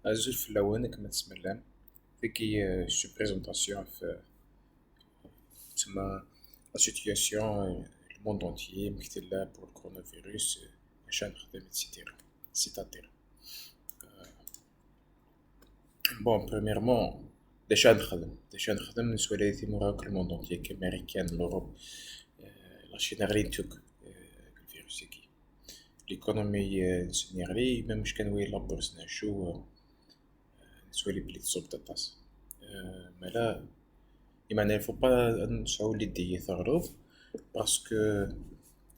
أزول في الأوان كما تسمى ذيكي سو بريزونطاسيون في تسمى لا سيتياسيون الموند اونتيي مكتلا بور الكورونا فيروس عشان نخدم اتسيتيرا سيتاتير. بون بروميرمون ديجا نخدم نسوا لي موراك الموند اونتيي كامريكان لوروب لاشين غلي نتوك الفيروس كي ليكونومي نسنيغلي ميم واش كان وين لابورس نعشو نسوا لي بلي تصوب تاطاس مالا يمانا الفو با نسعو لي دي ثغرض باسكو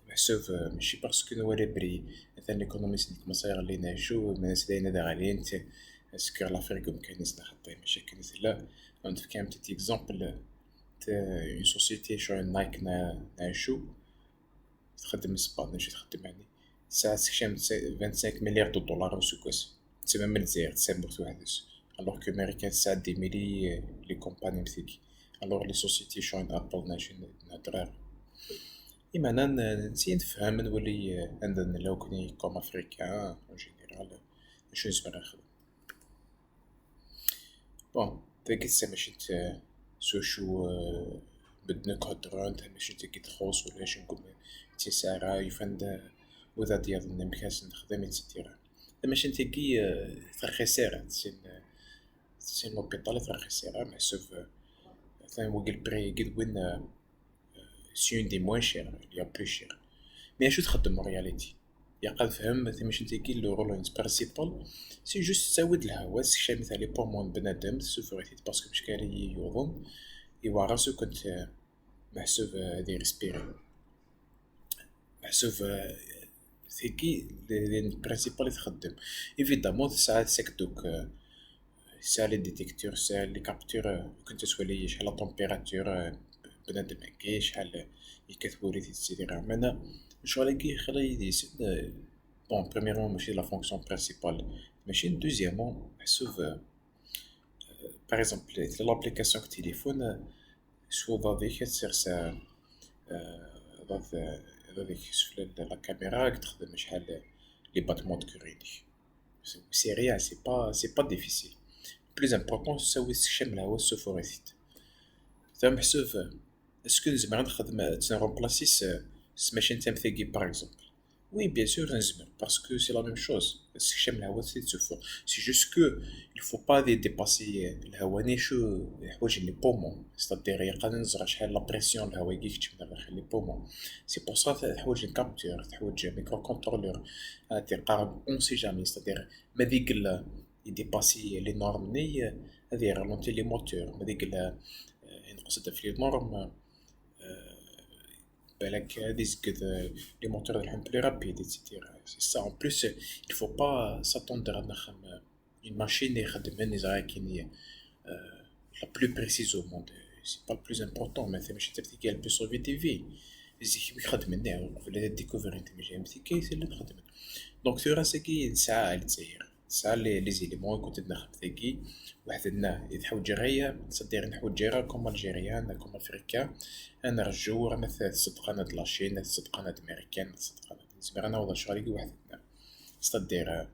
محسوب ماشي باسكو نوالي بري مثلا ليكونوميست ديك مصايغ اللي نعيشو الناس داينا دا غاليين سكر لافريك مكانيس نحطي ماشي كنيس لا عندك كام بتيت اكزومبل تاع اون سوسيتي شو نايك نعيشو تخدم اسبان ماشي تخدم يعني ساعة تكشم 25 مليار دو دولار وسكوس تسمى من الجزائر تسمى وحدس alors que امريكان ساعة دي ميلي لي كومباني مثيك alors لي سوسيتي شو ابل ناجي نهضر إما أنا نسي نفهم نولي عندنا لو كوني كوم أفريكان أون جينيرال شنو نسمع نخدم. بون تاكي تسا ماشي سوشو بدنا كهدران تا ماشي تاكي تخوص ولا شنو نقول تي سارة يفند وذا ديال نمكاس نخدم اتسيتيرا ماشي نتاكي فرخي سيرة تسين لوبيطال فرخي سيرة محسوب مثلا وقل بري قد وين سي اون دي موان شير il y a plus cher مي شو تخدم رياليتي يا قد فهم ماشي نتاكي لو رول برينسيبال سي جوست تساود الهوا سي مثلا لي بومون بنادم سوفوريتي باسكو مش كان يوضن يوا راسو كنت محسوب هادي ريسبيري محسوب ثيكي لي برينسيبال تخدم ايفيدامون ساعات ساكدوك ساعة لي ديتيكتور ساعة لي كابتور كنت تولي شحال لا طومبيراتور بنادم هكا شحال يكتبوا لي تيتسيدير معنا شغل كي خلي يديسن بون بريميرمون ماشي لا فونكسيون برينسيبال ماشي دوزيامون محسوب باغ اكزومبل لابليكاسيون تيليفون سوا ضافيك تسير سا ضافيك سفل لا كاميرا تخدم شحال لي باتمون كوريني سي ريان سي با ديفيسيل بلوز امبورطون تسوي تكشم الهوا السوفوريتيت ثم محسوب اسكو نزمر نخدم تنرومبلاسيس سماشين تام ثيكي باغ اكزومبل وي بيان سور نزمر باسكو سي لا ميم شوز تكشم الهوا تسوفور سي جوست كو الفو با ديباسي الهوا نيشو الحوايج لي بومون ستادير يقدر نزرع شحال لا بريسيون الهوا يكيكتب من داخل لي بومون سي بور سا الحوايج الكابتور الحوايج ميكرو كونترولور تقارب اون سي جامي ستادير ما ديك يديباسي لي نورم ني هذه رالونتي لي موتور ما ديك نقصد في لي نورم بالك هادي زكد لي موتور يلحم بلي رابيد ايتترا سي سا اون بلوس الفو با ساتوندر نخدم اون ماشين اللي يخدم نزرع كيني لا بلو بريسيز او موند سي با البلوس امبورطون مثلا ماشي تفتيكي البي سوفي تي في زيك يخدم منها ولا ديكوفر انت ماشي متيكي سي اللي تخدم دونك ثورا ساكي ساعة الجزائر ساعة لي زيليمون كنت نخدم ثاكي وحدنا يتحوج غيا تصدير نحوج غير كوم الجيريان كوم افريكا انا رجو راه مثلا صدقنا د لاشين صدقنا د امريكان صدقنا زعما وضع شغالي وحدنا تصدير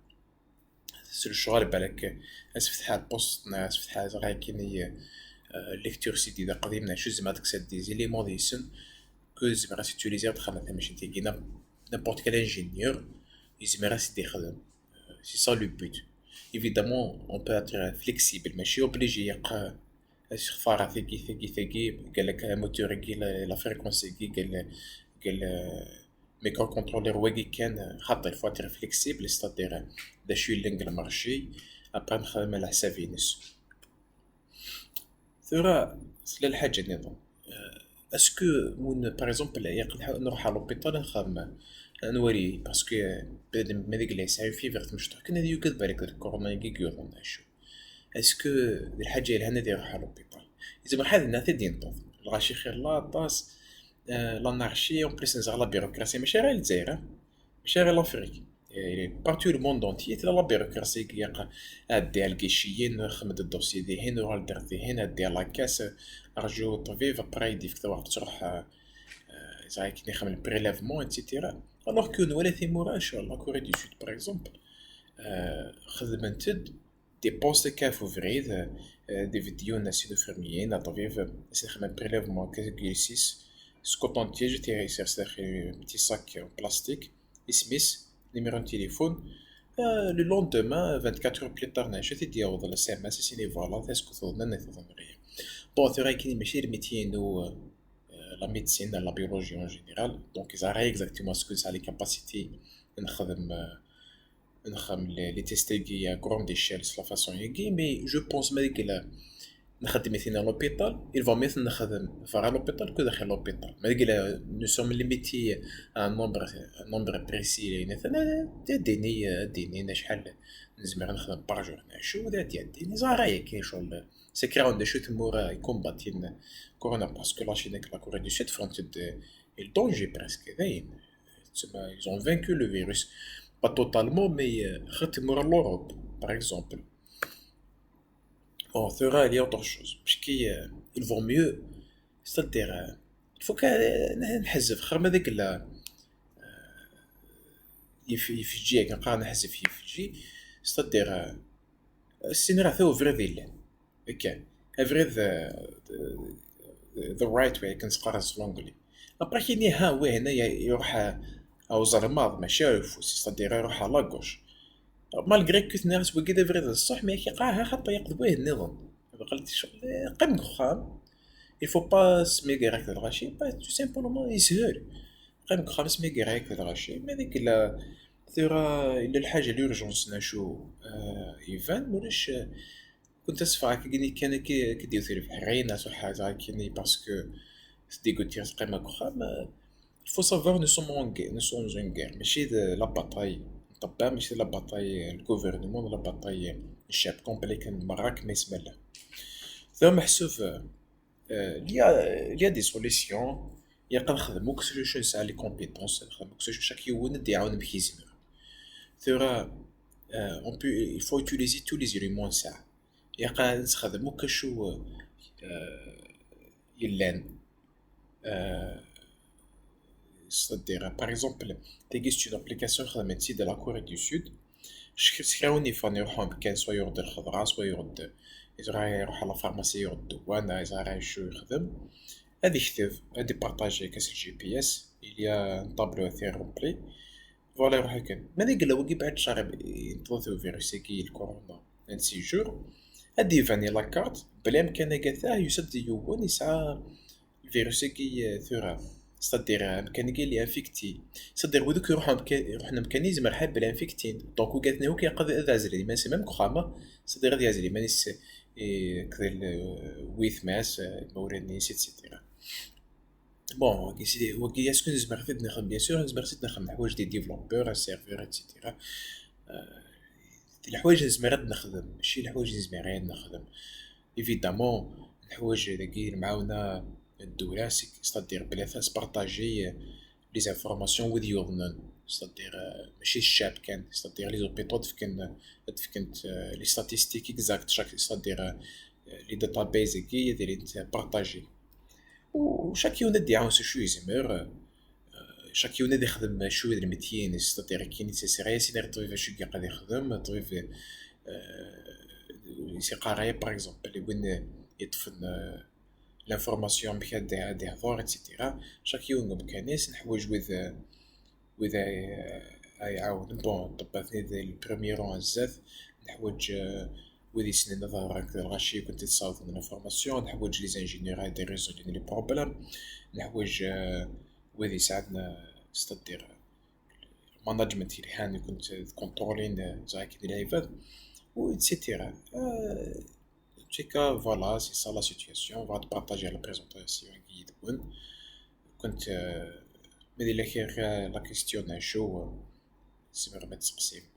سر الشغال بالك اسفتح البوست ناس فتح غير كيني ليكتور سيدي دا قديم شو زعما داك دي زيليمون ديسن كو زعما راه سيتيليزي تخدم مثلا ماشي تيجينا نيمبورت كال انجينيور يزعما راه سيدي يخدم سي سا لو بوت évidemment on peut être flexible ماشي obligé يقرا فار ثقي قال لك موتور كي لا فريكونسي كي قال ميكرو كونترولير واقي كان خاطر الفوا تر فليكسيبل ستادير دا شو لينك المارشي ابا نخدم على حسابي نس ثورا سلا الحاجه نظام اسكو من باغ اكزومبل نروح على لوبيطال نخدم نوري باسكو بنادم ما ديك اللي يسعى في فيغت مش كنا ديو كذب بالك الكورونا كي يورون شو اسكو الحاجه اللي هنا دير على لوبيطال اذا ما حد ناس دي نطوف الغاشي خير لا طاس لانارشي اون بليس نزغ لا بيروقراسي ماشي غير الجزائر ماشي غير لافريك بارتو لو موند اونتي تلا لا بيروقراسي كي يقا ادي الكيشيين خمد الدوسي دي هنا وغال درتي هنا ادي لاكاس ارجو طبيب ابري ديك تروح زعما كي نخدم البريليفمون ايتترا الوغ كو نولا ثيمورا ان شاء الله كوري دو سود باغ اكزومبل خدمت des postes كيف ouvrir des vidéos ناس fermiers طبيعي c'est un prélèvement exercice Scott entier j'étais c'est un petit sac en plastique Smith numéro de téléphone le lendemain 24 heures plus tard نعشت يدير ولا ساعة سيني فوالا تسكت ظننا تظنري bon c'est vrai qu'il ماشي الميتي nous la médecine la biologie en général donc ils savent exactement ce que ça a les capacités نخدم les tests à grande échelle sur la façon يجي mais je pense ما ديك لا نخدم مثلا l'hôpital il va مثلا نخدم فرا l'hôpital que داخل l'hôpital ما ديك لا nous sommes limités à un nombre précis مثلا ديني شحال نزمر نخدم باغ جور نعشو ديني زعما كاين شغل c'est clair on شو تمورا يكومباتين كورونا باسكو لا Chine avec la Corée du Sud font le danger presque داين ils ont vaincu le virus pas totalement, mais l'Europe, par exemple. On fera il y a autre chose. Parce qu'il vaut mieux. C'est-à-dire, il faut نحذف خير ما ذاك لا يفجي كنبقى نحذف يفجي. C'est-à-dire, السين راه ثو فري ذيل. Ok. Every the right way كنسقرز لونجلي. Après كاين ها هو هنا يروح أو زرماض ماشي عرفوس ستادير يروح على لاكوش مالغري كنت ناس وكذا فريد الصح ما كيقاها خاطر يقض به النظام قلت شغل قم خام il faut pas سميكي راك الغاشي با تو سامبلومون يسهل قم خام سميكي راك الغاشي ما ديك لا ثورا الا الحاجه لورجونس ناشو ايفان ولاش كنت اسفع كان كيدير في الحرينه ولا حاجه كيني باسكو ديكوتير قيمه خام Il faut savoir, nous sommes en guerre. Mais c'est de la bataille. Mais c'est la bataille, le gouvernement, la bataille, le chef complet, le Maroc, mais c'est là. Il y a des solutions. Il y a quand même que je sais les compétences. Que chaque une des un mécanisme. Il faut utiliser tous les éléments ça. Il y a quand même que je يلان c'est-à-dire par exemple تيجي une application خدمتي de la Corée du Sud شكراوني فاني يروحون مكان سوا يرد الخضرا سوا يرد إذا راه يروح على فارماسي يرد الدوانة إذا راه شو يخدم هادي يكتب هادي بارطاجي كاس الجي بي اس إليا طابلو ثير رومبلي فوالا يروح هكا ماذا قال وكي بعد شهر ينتظروا فيروسي كي الكورونا 26 جور هادي فاني لاكارت بلا إمكانه كاثاه يسد يوون يسعى الفيروسي كي ثورا c'est-à-dire مكانيكي اللي انفيكتي c'est-à-dire ودوك يروحنا ميكانيزم مرحب بلا انفيكتين دونك وقاتنا هو كيقضي هذا زري ما سي ميم كخامه c'est-à-dire هذا زري مانيس كذا ويث ماس موراني سيتيرا بون كيسيدي هو كي اسكو نزمر فيد نخدم بيان سور نزمر سيت نخدم حوايج دي ديفلوبور سيرفور ايتترا الحوايج نزمر نخدم ماشي الحوايج نزمر نخدم ايفيدامون الحوايج داكي المعاونه الدولة c'est-à-dire بلا فاس بارطاجي لي زانفورماسيون وذ يورنن c'est-à-dire ماشي الشاب كان c'est-à-dire لي زوبيطو تفكنت لي ستاتيستيك اكزاكت شاك c'est-à-dire لي داتابيز كي يدير بارطاجي وشاك يوند يعاون شو يزمر شاك يوند يخدم شو يدير الميتيين c'est-à-dire كي نيسيسير سينير طبيب شو قاعد يخدم طبيب سي قرايه باغ اكزومبل اللي وين يطفن l'information des avoirs etc. chaque يوم مكانيس نحوج with يعاون بون طباتني ذي البريمير رون الزاف نحوج وذي سنين نظهر هكذا الغاشي كنت تصاوب الانفورماسيون نحوج لي زانجينيور هادي ريزولين لي بروبلام نحوج وذي ساعدنا ستادير المانجمنت اللي هاني كنت كونترولين زاكي ديال العباد و etc. C'est que voilà, c'est ça la situation. On va te partager la présentation guide. Quand mais la question est chaud, c'est vraiment difficile.